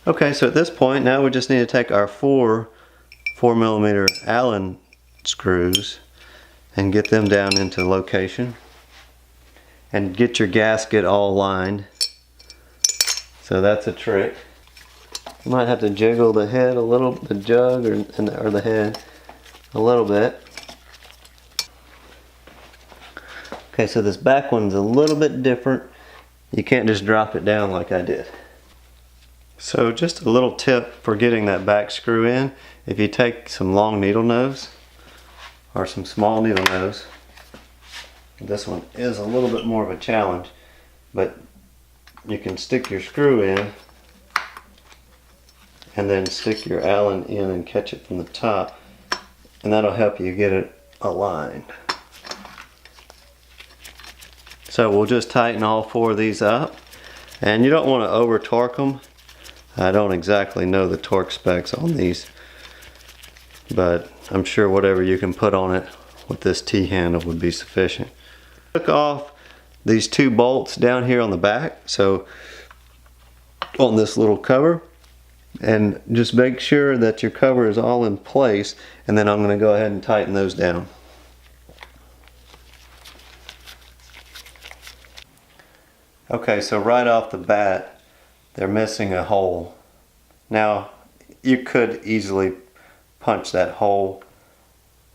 Okay, so at this point now we just need to take our 4mm Allen screws and get them down into location and get your gasket all lined. So that's a trick. You might have to jiggle the head a little, the jug or the head a little bit. Okay, so this back one's a little bit different. You can't just drop it down like I did. So just a little tip for getting that back screw in. If you take some long needle nose or some small needle nose, this one is a little bit more of a challenge, but you can stick your screw in and then stick your Allen in and catch it from the top, and that'll help you get it aligned. So we'll just tighten all 4 of these up, and you don't want to over torque them. I don't exactly know the torque specs on these, but I'm sure whatever you can put on it with this T-handle would be sufficient. Took off these 2 bolts down here on the back, so on this little cover, and just make sure that your cover is all in place, and then I'm going to go ahead and tighten those down. Okay, so right off the bat they're missing a hole. Now you could easily punch that hole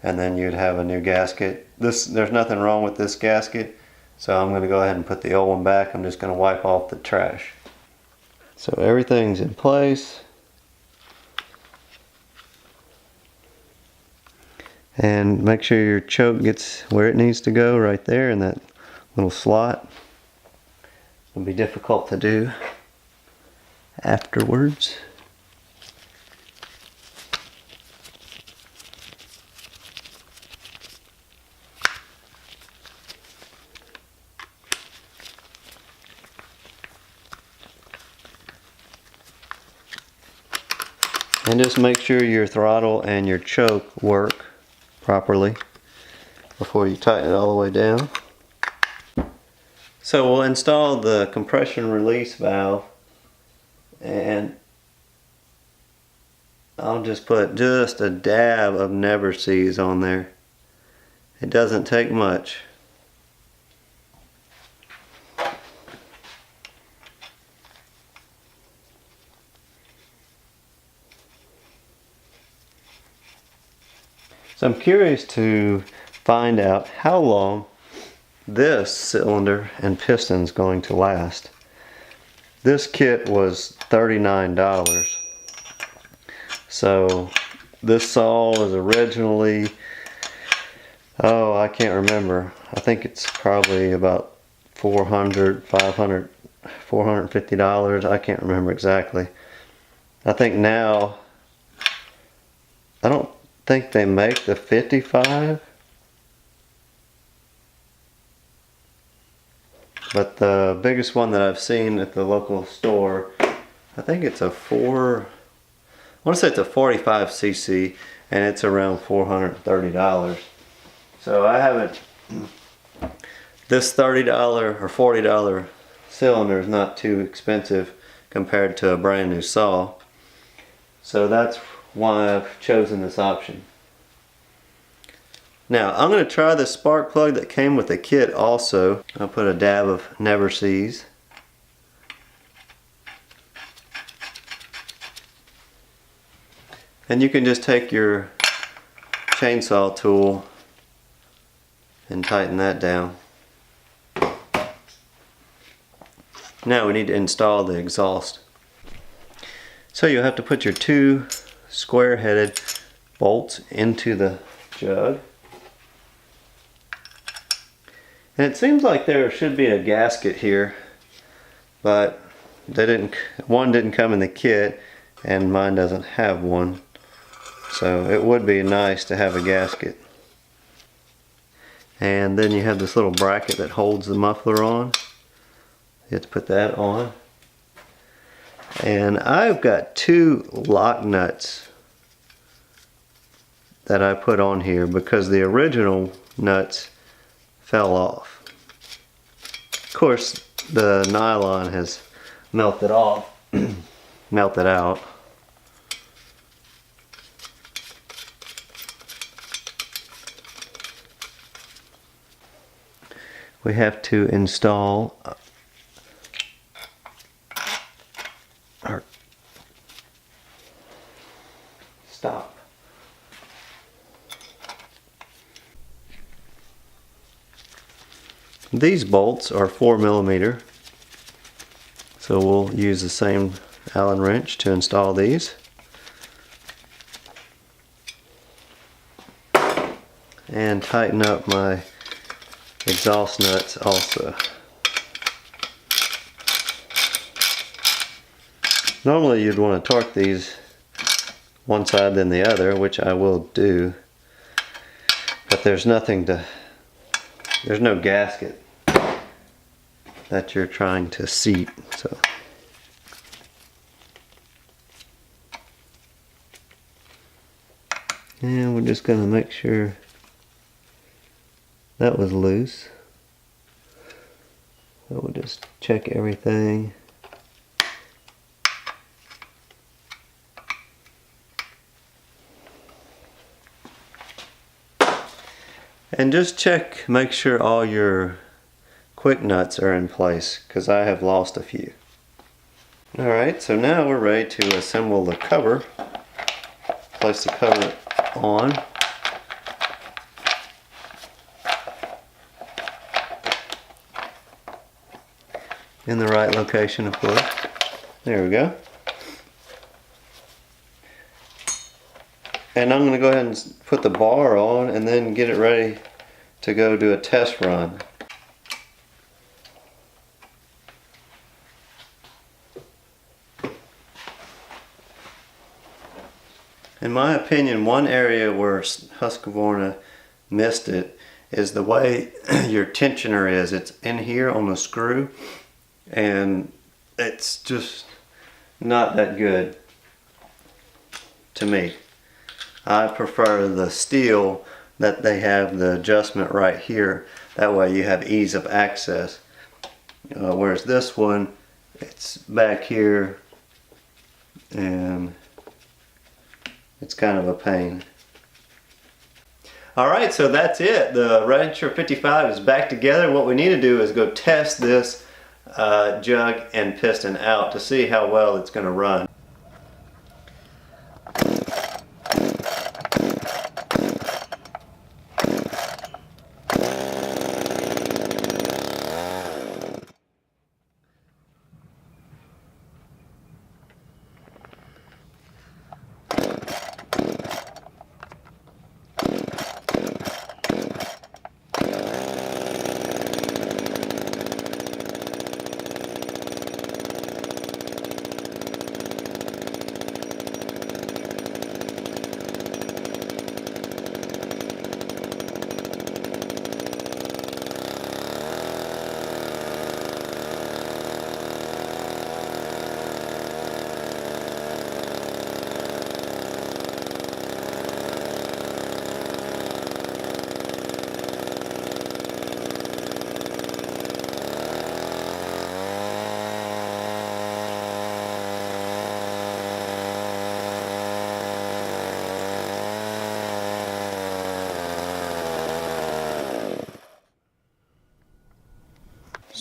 and then you'd have a new gasket. There's nothing wrong with this gasket, so I'm going to go ahead and put the old one back. I'm just going to wipe off the trash. So everything's in place. And make sure your choke gets where it needs to go, right there in that little slot. It'll be difficult to do afterwards. And just make sure your throttle and your choke work properly before you tighten it all the way down. So we'll install the compression release valve, and I'll just put just a dab of Never Seas on there. It doesn't take much. So I'm curious to find out how long this cylinder and piston is going to last. This kit was $39. So this saw was originally, oh, I can't remember. I think it's probably about $400, $500, $450. I can't remember exactly. I think now, I don't think they make the 55, but the biggest one that I've seen at the local store, I think it's a I want to say it's a 45cc, and it's around $430. So I haven't, this $30 or $40 cylinder is not too expensive compared to a brand new saw. So that's why I've chosen this option. Now I'm going to try the spark plug that came with the kit also. I'll put a dab of Never Seas. And you can just take your chainsaw tool and tighten that down. Now we need to install the exhaust. So you'll have to put your 2 square-headed bolts into the jug. And it seems like there should be a gasket here, but one didn't come in the kit, and mine doesn't have one. So it would be nice to have a gasket. And then you have this little bracket that holds the muffler on. You have to put that on. And I've got 2 lock nuts that I put on here because the original nuts fell off. Of course, the nylon has melted off. melt it out. We have to install our stop. These bolts are 4mm, so we'll use the same Allen wrench to install these. And tighten up my exhaust nuts also. Normally you'd want to torque these one side then the other, which I will do, but there's no gasket that you're trying to seat, so. And we're just going to make sure that was loose. So we'll just check everything. And just check, make sure all your quick nuts are in place, because I have lost a few. Alright, so now we're ready to assemble the cover. Place the cover on. In the right location, of course. There we go. And I'm going to go ahead and put the bar on and then get it ready to go do a test run. In my opinion, one area where Husqvarna missed it is the way your tensioner is. It's in here on the screw, and it's just not that good to me. I prefer the steel that they have the adjustment right here. That way you have ease of access. Whereas this one, it's back here and it's kind of a pain. Alright, so that's it. The Rancher 55 is back together. What we need to do is go test this jug and piston out to see how well it's going to run.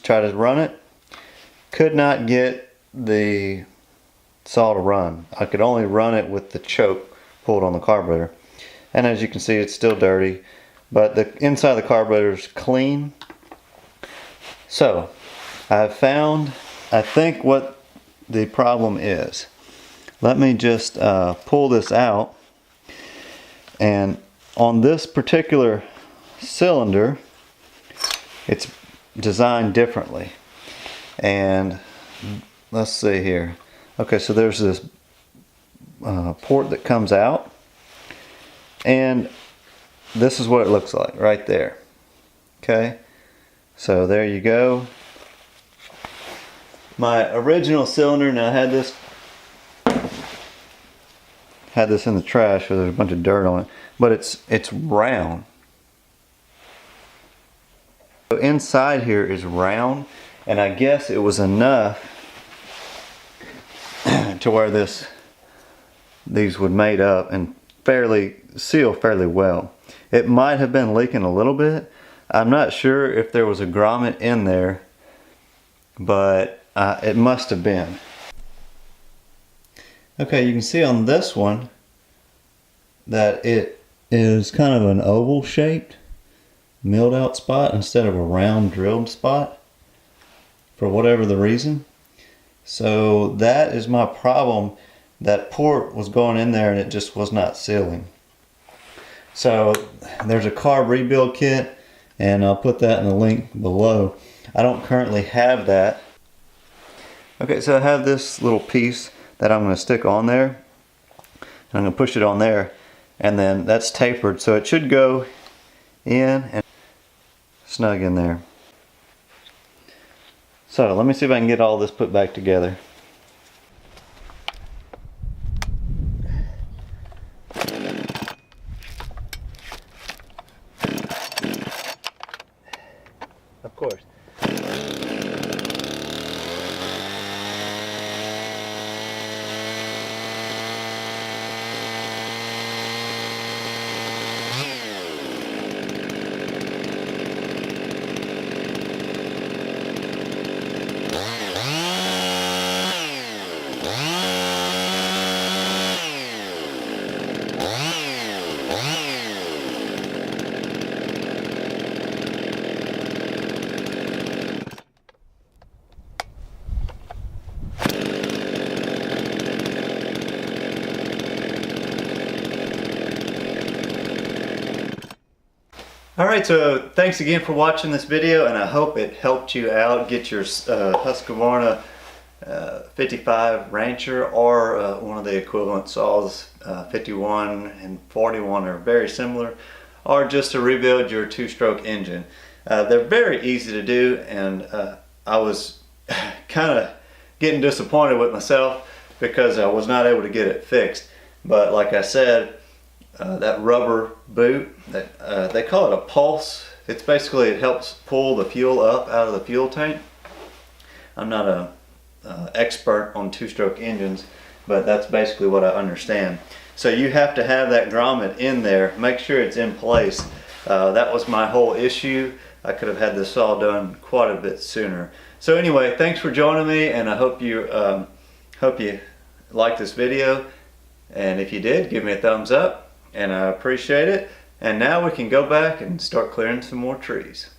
Try to run it. Could not get the saw to run. I could only run it with the choke pulled on the carburetor. And as you can see, it's still dirty, but the inside of the carburetor is clean. So I've found, I think, what the problem is. Let me just pull this out, and on this particular cylinder, it's designed differently. And let's see here. Okay, so there's this port that comes out, and this is what it looks like right there. Okay, so there you go. My original cylinder, now I had this in the trash, so there's a bunch of dirt on it, but it's round. So inside here is round, and I guess it was enough to where these would mate up and seal fairly well. It might have been leaking a little bit. I'm not sure if there was a grommet in there, but it must have been. Okay, you can see on this one that it is kind of an oval shaped milled out spot instead of a round drilled spot for whatever the reason. So that is my problem. That port was going in there and it just was not sealing. So there's a carb rebuild kit, and I'll put that in the link below. I don't currently have that. Okay, so I have this little piece that I'm going to stick on there. I'm going to push it on there, and then that's tapered, so it should go in and snug in there. So let me see if I can get all this put back together. Of course. Alright, so thanks again for watching this video, and I hope it helped you out get your Husqvarna 55 Rancher or one of the equivalent saws. 51 and 41 are very similar, or just to rebuild your two-stroke engine. They're very easy to do, and I was kind of getting disappointed with myself because I was not able to get it fixed. But like I said, that rubber boot, that they call it a pulse. It's basically, it helps pull the fuel up out of the fuel tank. I'm not a expert on two-stroke engines, but that's basically what I understand. So you have to have that grommet in there. Make sure it's in place. That was my whole issue. I could have had this all done quite a bit sooner. So anyway, thanks for joining me, and I hope you liked this video. And if you did, give me a thumbs up, and I appreciate it. And now we can go back and start clearing some more trees.